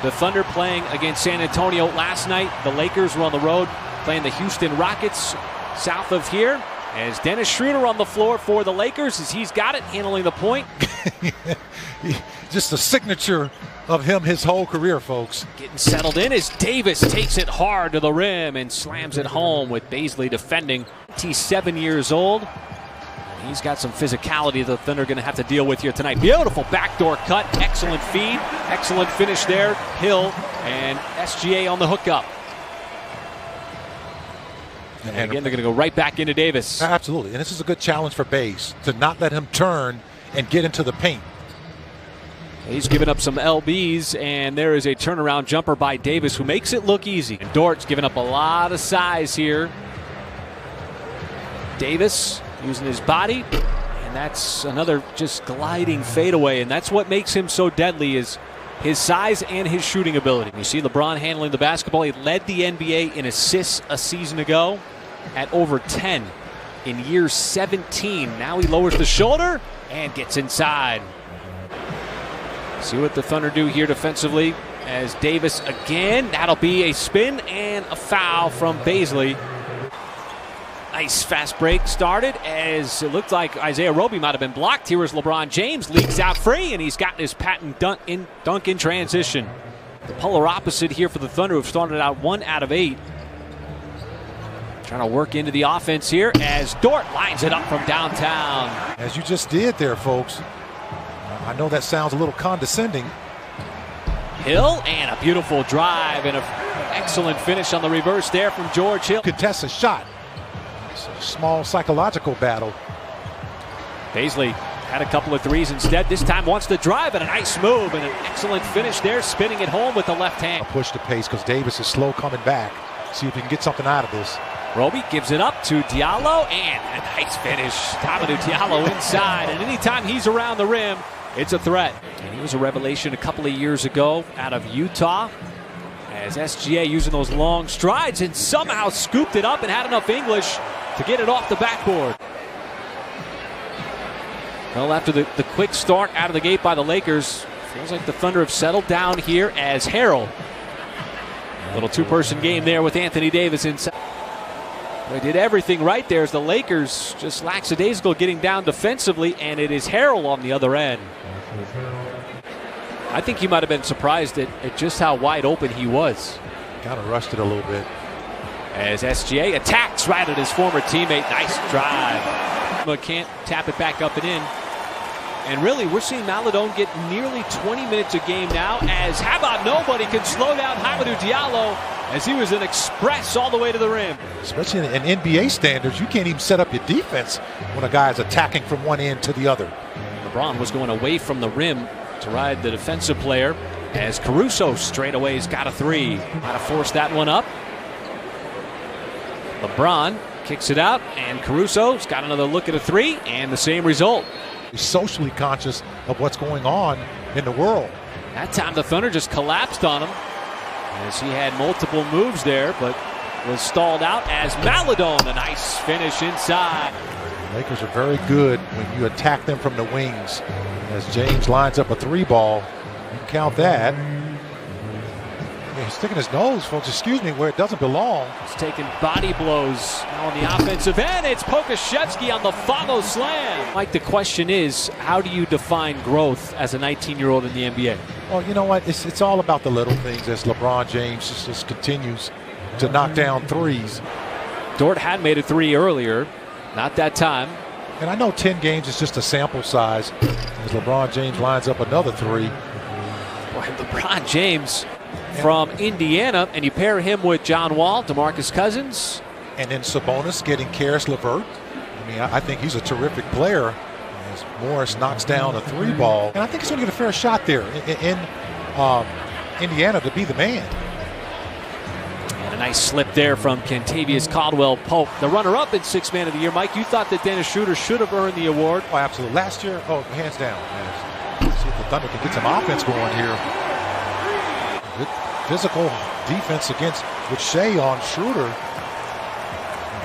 The Thunder playing against San Antonio last night. The Lakers were on the road playing the Houston Rockets south of here. As Dennis Schroeder on the floor for the Lakers as he's got it, handling the point. Just a signature of him his whole career, folks. Getting settled in as Davis takes it hard to the rim and slams it home with Bazley defending. 27 years old. He's got some physicality the Thunder are going to have to deal with here tonight. Beautiful backdoor cut, excellent feed, excellent finish there. Hill and SGA on the hookup. And again, they're going to go right back into Davis. Absolutely, and this is a good challenge for Baze to not let him turn and get into the paint. He's given up some LBs, and there is a turnaround jumper by Davis who makes it look easy. And Dort's given up a lot of size here. Davis using his body, and that's another just gliding fadeaway, and that's what makes him so deadly is his size and his shooting ability. You see LeBron handling the basketball. He led the NBA in assists a season ago at over 10 in year 17. Now he lowers the shoulder and gets inside. See what the Thunder do here defensively as Davis again. That'll be a spin and a foul from Bazley. Nice fast break started as it looked like Isaiah Roby might have been blocked. Here is LeBron James, leaks out free, and he's gotten his patent dunk in transition. The polar opposite here for the Thunder, who've started out 1 out of 8. Trying to work into the offense here as Dort lines it up from downtown. As you just did there, folks. I know that sounds a little condescending. Hill and a beautiful drive and an excellent finish on the reverse there from George Hill. Contest a shot. It's a small psychological battle. Bazley had a couple of threes instead. This time wants to drive and a nice move and an excellent finish there, spinning it home with the left hand. A push the pace because Davis is slow coming back. See if he can get something out of this. Roby gives it up to Diallo and a nice finish. Hamidou Diallo inside, and anytime he's around the rim, it's a threat. And he was a revelation a couple of years ago out of Utah as SGA using those long strides and somehow scooped it up and had enough English to get it off the backboard. Well, after the quick start out of the gate by the Lakers, feels like the Thunder have settled down here as Harrell. A little two-person game there with Anthony Davis inside. They did everything right there as the Lakers just lackadaisical getting down defensively, and it is Harrell on the other end. I think he might have been surprised at just how wide open he was. Kind of rushed it a little bit. As SGA attacks right at his former teammate. Nice drive. But can't tap it back up and in. And really, we're seeing Maledon get nearly 20 minutes a game now as how about nobody can slow down Hamidou Diallo as he was an express all the way to the rim. Especially in NBA standards, you can't even set up your defense when a guy is attacking from one end to the other. LeBron was going away from the rim to ride the defensive player as Caruso straightaway's got a three. Might have forced that one up. LeBron kicks it out, and Caruso's got another look at a three, and the same result. He's socially conscious of what's going on in the world. That time the Thunder just collapsed on him as he had multiple moves there, but was stalled out as Maledon, a nice finish inside. The Lakers are very good when you attack them from the wings. As James lines up a three ball, you can count that. Yeah, he's sticking his nose, folks, excuse me, where it doesn't belong. He's taking body blows now on the offensive end. It's Pokusevski on the follow slam. Mike, the question is, how do you define growth as a 19-year-old in the NBA? Well, you know what? It's all about the little things as LeBron James just continues to knock down threes. Dort had made a three earlier, not that time. And I know 10 games is just a sample size as LeBron James lines up another three. Boy, LeBron James from Indiana, and you pair him with John Wall, DeMarcus Cousins. And then Sabonis getting Karis LeVert. I mean, I think he's a terrific player as Morris knocks down a three ball. And I think he's going to get a fair shot there in Indiana to be the man. And a nice slip there from Kentavious Caldwell-Pope, the runner-up in Sixth Man of the Year. Mike, you thought that Dennis Schroeder should have earned the award. Oh, absolutely. Last year, hands down. See if the Thunder can get some offense going here. Good physical defense with Shea on Schroeder.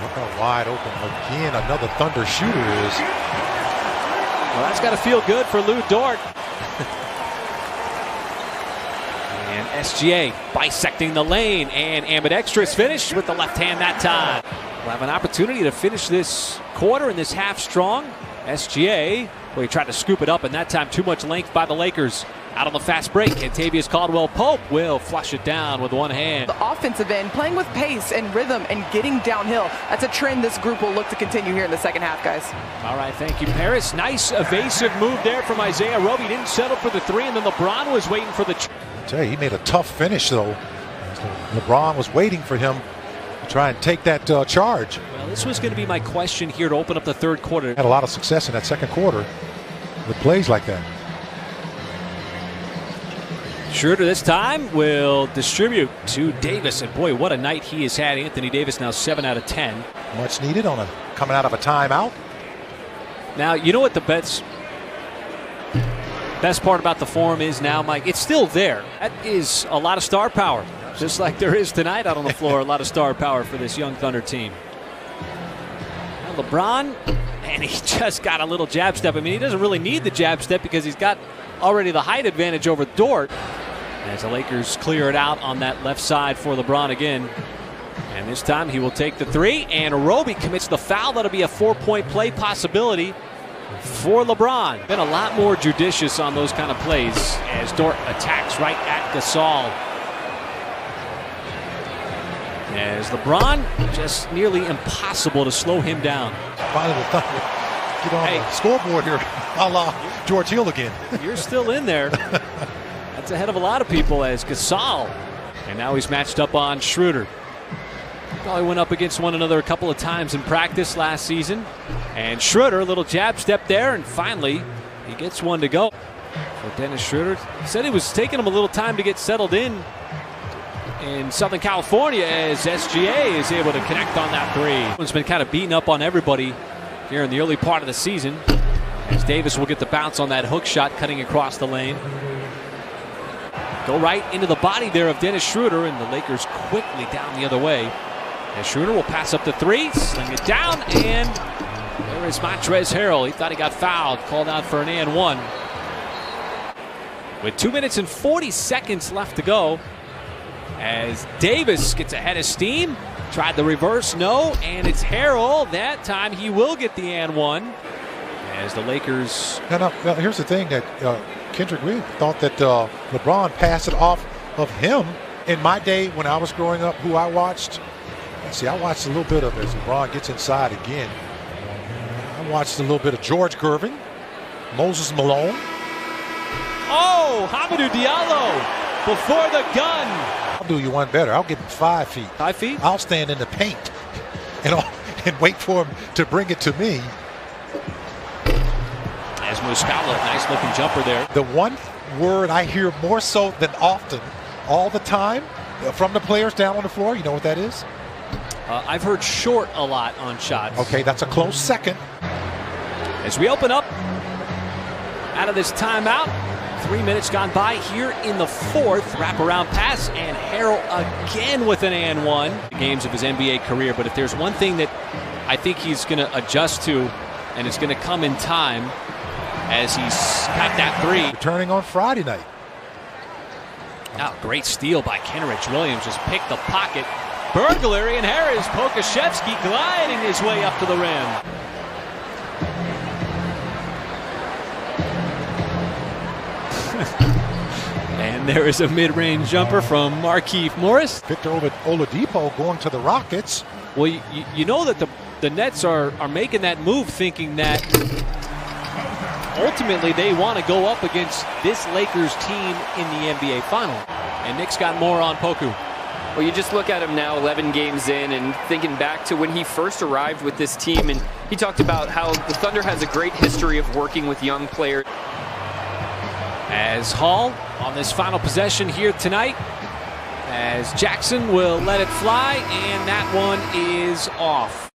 Look how wide open again another Thunder shooter is. Well, that's got to feel good for Lou Dort. And SGA bisecting the lane, and ambidextrous finish with the left hand that time. We'll have an opportunity to finish this quarter and this half strong. SGA, well, he tried to scoop it up, and that time too much length by the Lakers. Out on the fast break, Kentavious Caldwell-Pope will flush it down with one hand. The offensive end, playing with pace and rhythm and getting downhill. That's a trend this group will look to continue here in the second half, guys. All right, thank you, Paris. Nice evasive move there from Isaiah Roby. Didn't settle for the three, and then LeBron was waiting for the... I tell you, he made a tough finish, though. LeBron was waiting for him to try and take that charge. Well, this was going to be my question here to open up the third quarter. Had a lot of success in that second quarter with plays like that. Schroeder this time will distribute to Davis, and boy, what a night he has had. Anthony Davis now 7 out of 10. Much needed on coming out of a timeout. Now, you know what the best part about the form is now, Mike? It's still there. That is a lot of star power, just like there is tonight out on the floor. A lot of star power for this young Thunder team. Now LeBron, and he just got a little jab step. I mean, he doesn't really need the jab step because he's got already the height advantage over Dort. As the Lakers clear it out on that left side for LeBron again. And this time he will take the three, and Roby commits the foul. That'll be a 4-point play possibility for LeBron. Been a lot more judicious on those kind of plays as Dort attacks right at Gasol. As LeBron, just nearly impossible to slow him down. Finally, the Thunder get on the scoreboard here, a la George Hill again. You're still in there. That's ahead of a lot of people as Gasol. And now he's matched up on Schroeder. Probably went up against one another a couple of times in practice last season. And Schroeder, a little jab step there, and finally he gets one to go. For Dennis Schroeder, he said it was taking him a little time to get settled in Southern California as SGA is able to connect on that three. He's been kind of beating up on everybody here in the early part of the season, as Davis will get the bounce on that hook shot cutting across the lane. Go right into the body there of Dennis Schroeder, and the Lakers quickly down the other way. And Schroeder will pass up the three, sling it down, and there is Montrezl Harrell. He thought he got fouled, called out for an and one. With 2 minutes and 40 seconds left to go, as Davis gets ahead of steam, tried the reverse, no, and it's Harrell. That time he will get the and one. As the Lakers... Now, here's the thing that Kendrick, we thought that LeBron passed it off of him. In my day when I was growing up, who I watched, I watched a little bit of as LeBron gets inside again. I watched a little bit of George Gervin, Moses Malone. Oh, Hamidou Diallo before the gun. I'll do you one better. I'll give him 5 feet. 5 feet? I'll stand in the paint and wait for him to bring it to me. As Muscala, nice looking jumper there. The one word I hear more so than often, all the time, from the players down on the floor, you know what that is? I've heard short a lot on shots. Okay, that's a close second. As we open up out of this timeout, 3 minutes gone by here in the fourth. Wraparound pass, and Harrell again with an and one. Games of his NBA career, but if there's one thing that I think he's going to adjust to, and it's going to come in time, as he's got that three. Returning on Friday night. Oh, great steal by Kenrich Williams. Just picked the pocket. Burglary, and here is Pokusevski gliding his way up to the rim. And there is a mid-range jumper from Markieff Morris. Victor Oladipo going to the Rockets. Well, you know that the Nets are making that move thinking that ultimately they want to go up against this Lakers team in the NBA final. And Nick's got more on Poku. Well, you just look at him now 11 games in and thinking back to when he first arrived with this team, and he talked about how the Thunder has a great history of working with young players. As Hall on this final possession here tonight, as Jackson will let it fly, and that one is off.